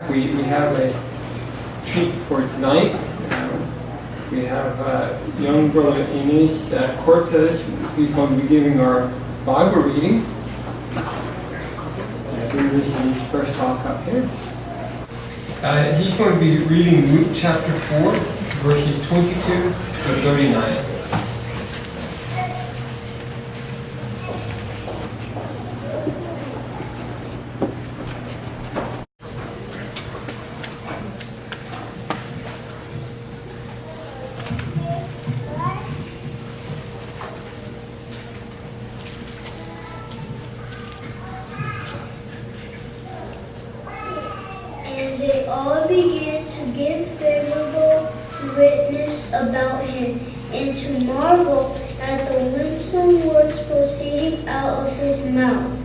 We have a treat for tonight. We have young brother Aeneas Cortes, who's going to be giving our Bible reading. This is his first talk up here. He's going to be reading Luke chapter 4, verses 22 to 39. They all began to give favorable witness about him, and to marvel at the winsome words proceeding out of his mouth.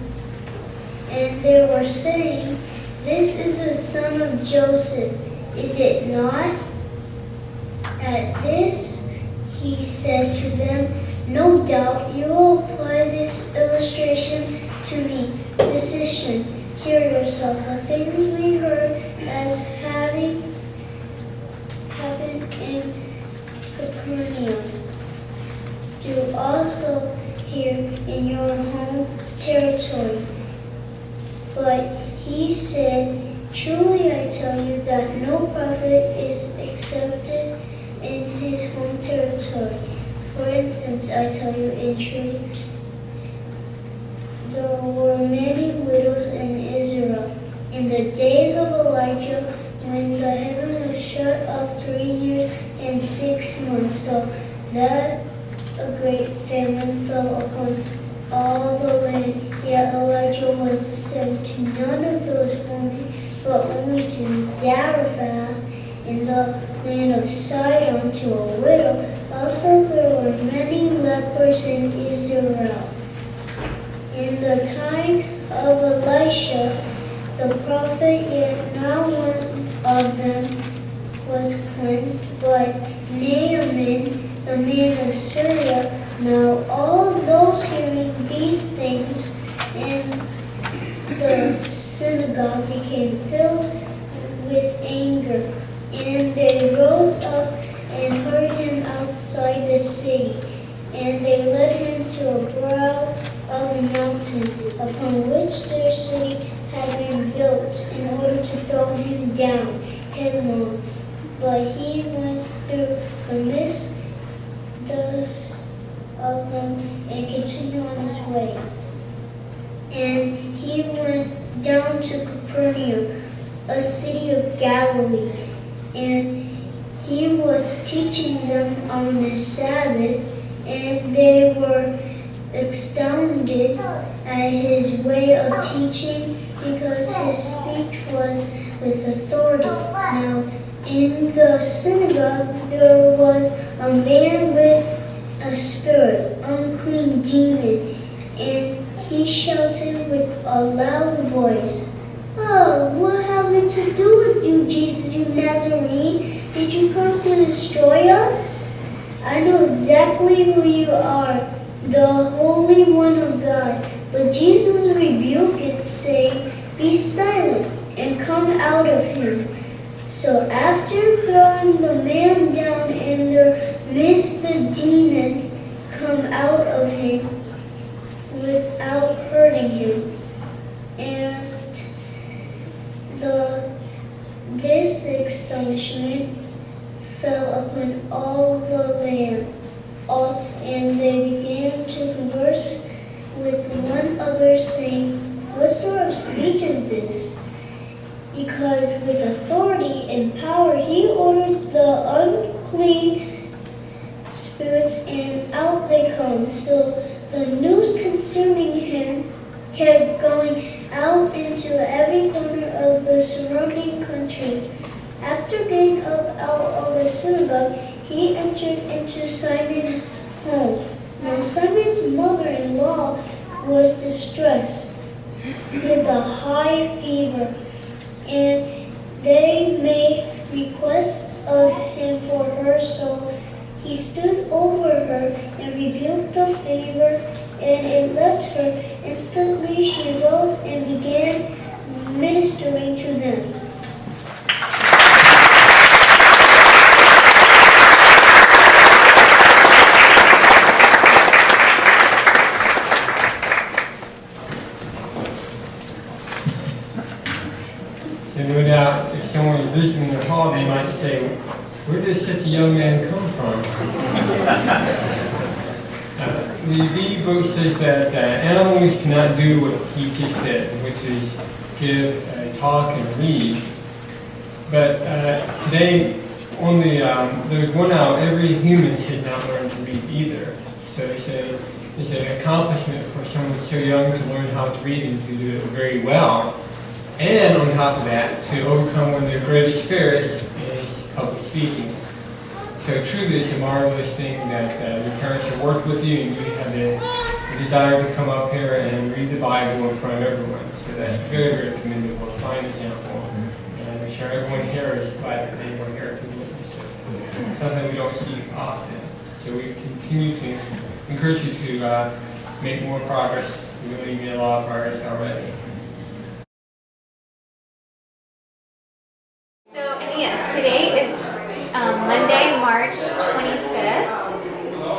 And they were saying, "This is the son of Joseph, is it not?" At this he said to them, "No doubt you will apply this illustration to me. Physician, hear yourself. The things we heard as having happened in Capernaum, do also here in your home territory." But he said, "Truly I tell you that no prophet is accepted in his home territory. For instance, I tell you in truth, there were many widows in Israel in the days of Elijah, when the heaven was shut up 3 years and 6 months, so that a great famine fell upon all the land. Yet Elijah was sent to none of those women, but only to Zarephath in the land of Sidon, to a widow. Also there were many lepers in Israel. In the time of Elisha, the prophet, yet not one of them was cleansed, but Naaman, the man of Syria. Now all those hearing these things in the synagogue became filled with anger, and they rose up and hurried him outside the city, and they led him to a brow of a mountain, upon which their city had been built, in order to throw him down headlong. But he went through the midst of them and continued on his way. And he went down to Capernaum, a city of Galilee, and he was teaching them on the Sabbath, and they were astounded at his way of teaching, because his speech was with authority. Now in the synagogue there was a man with a spirit, unclean demon, and he shouted with a loud voice, "Oh, what have we to do with you, Jesus, you Nazarene? Did you come to destroy us? I know exactly who you are, the Holy One of God." But Jesus rebuked it, saying, "Be silent, and come out of him." So after throwing the man down in their midst, the demon come out of him without hurting him. And this astonishment fell upon all the land, and they began to converse with one another, saying, "What sort of speech is this? Because with authority and power he orders the unclean spirits, and out they come." So the news concerning him kept going out into every corner of the surrounding country. After getting up out of the synagogue, he entered into Simon's home. Now Simon's mother-in-law was distressed with a high fever, and they made requests of him for her. So he stood over her and rebuked the fever, and it left her. Instantly she rose and began ministering to them. hall, they might say, "Where does such a young man come from?" The B book says that animals cannot do what he just did, which is give, talk, and read. But today, only there's one out. Every human should not learn to read either. So it's an accomplishment for someone so young to learn how to read and to do it very well. And on top of that, to overcome one of their greatest fears is public speaking. So truly it's a marvelous thing that your parents have worked with you and you have the desire to come up here and read the Bible in front of everyone. So that's very, very commendable, a fine example. And I'm sure everyone here is glad that they were here to witness it. Something we don't see often. So we continue to encourage you to make more progress. We really made a lot of progress already. So Aeneas, today is Monday, March 25th,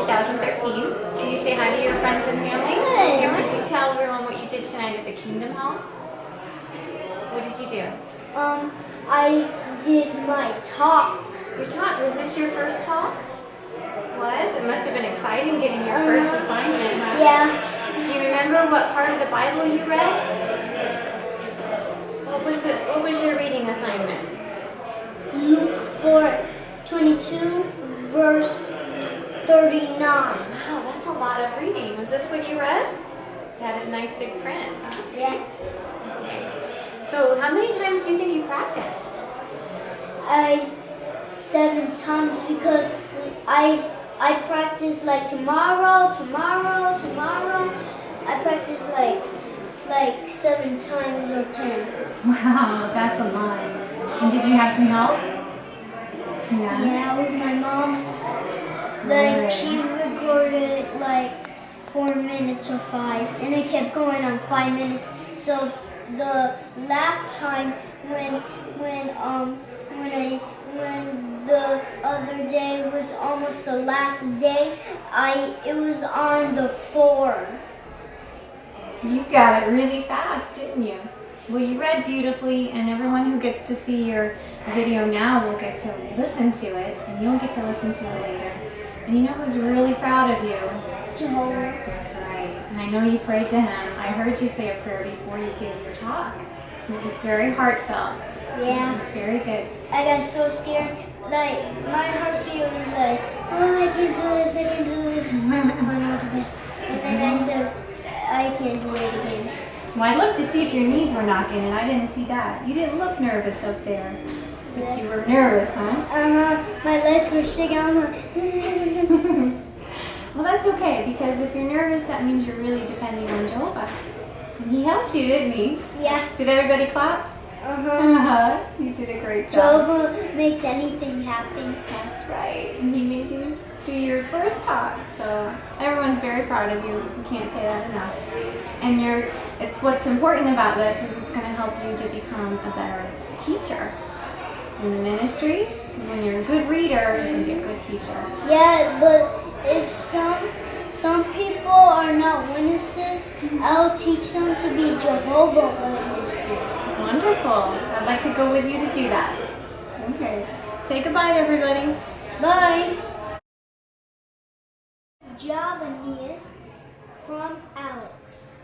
2013. Can you say hi to your friends and family? Hi. Can you tell everyone what you did tonight at the Kingdom Hall? What did you do? I did my talk. Your talk. Was this your first talk? Was? It must have been exciting getting your first assignment, huh? Yeah. Do you remember what part of the Bible you read? What was it? What was your reading assignment? Luke 4:22, verse 39. Wow, that's a lot of reading. Was this what you read? You had a nice big print, huh? Yeah. Okay. So how many times do you think you practiced? 7 times because I practice like tomorrow. I practice like 7 times or 10. Wow, that's a lot. And did you have some help? Yeah, with my mom. Good. Like she recorded like 4 minutes or 5, and it kept going on 5 minutes. So the last time when the other day was almost the last day, it was on the 4. You got it really fast, didn't you? Well, you read beautifully, and everyone who gets to see your video now will get to listen to it, and you'll get to listen to it later. And you know who's really proud of you? Jehovah. That's right. And I know you prayed to him. I heard you say a prayer before you gave your talk. It was very heartfelt. Yeah. It's very good. I got so scared. Like my heartbeat was like, oh, I can't do this. And then I said, I can't do it again. Well, I looked to see if your knees were knocking, and I didn't see that. You didn't look nervous up there, but you were nervous, huh? My legs were shaking. I'm like, Well, that's okay, because if you're nervous, that means you're really depending on Jehovah. And he helped you, didn't he? yeah. Did everybody clap? You did a great job. Jehovah makes anything happen. That's right. And he made you do your first talk. So everyone's very proud of you. You can't say that enough. And it's what's important about this is it's going to help you to become a better teacher in the ministry. When you're a good reader, you can be a good teacher. Yeah, but if some people are not witnesses, I'll teach them to be Jehovah Witnesses. Wonderful. I'd like to go with you to do that. Okay. Say goodbye to everybody. Bye. Job Aeneas from Alex.